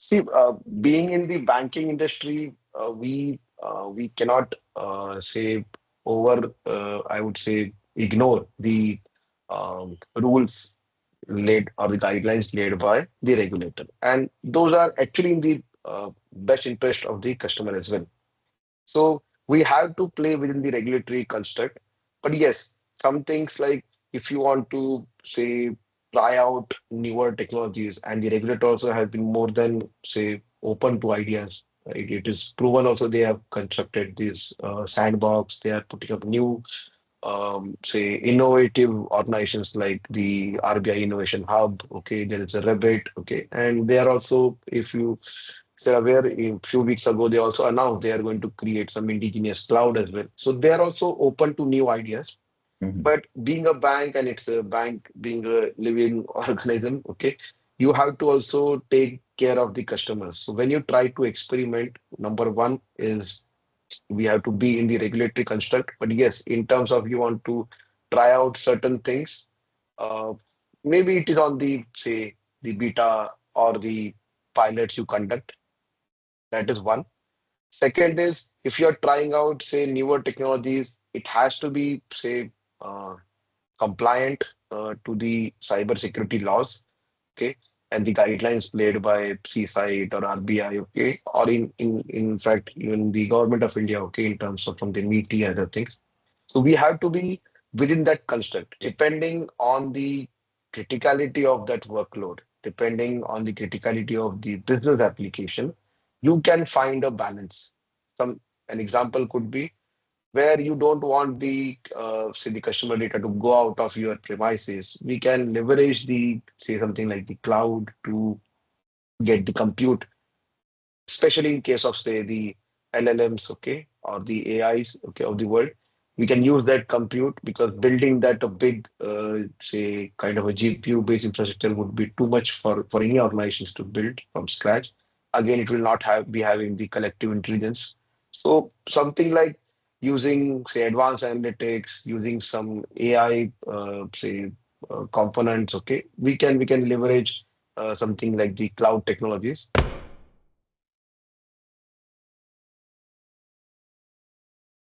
See, being in the banking industry, we cannot say over. I would say ignore the rules laid or the guidelines laid by the regulator, and those are actually in the best interest of the customer as well. So we have to play within the regulatory construct. But yes, some things like if you want to say try out newer technologies, and the regulator also has been more than say open to ideas. Right? It is proven also they have constructed this sandbox. They are putting up new say innovative organizations like the RBI Innovation Hub. Okay, there is a Rabbit. Okay, and they are also, if you say aware, a few weeks ago they also announced they are going to create some indigenous cloud as well. So they are also open to new ideas. Mhm. But being a bank, and it's a bank being a living organism, okay, you have to also take care of the customers. So when you try to experiment, number one is we have to be in the regulatory construct. But yes, in terms of you want to try out certain things, uh, maybe it is on the say the beta or the pilots you conduct. That is one. Second is if you're trying out say newer technologies, it has to be say uh, compliant to the cyber security laws, okay, and the guidelines laid by CSIT or RBI, okay, or in fact even the government of India, okay, in terms of from the MITI and other things. So we have to be within that construct, depending on the criticality of that workload, depending on the criticality of the business application, you can find a balance. Some An example could be where you don't want the say the customer data to go out of your premises. We can leverage the say something like the cloud to get the compute, especially in case of say the LLMs, okay, or the AIs, okay, of the world. We can use that compute because building that a big say kind of a GPU based infrastructure would be too much for any organizations to build from scratch. Again, it will not have be having the collective intelligence. So something like using say advanced analytics, using some AI say components, okay, we can leverage something like the cloud technologies.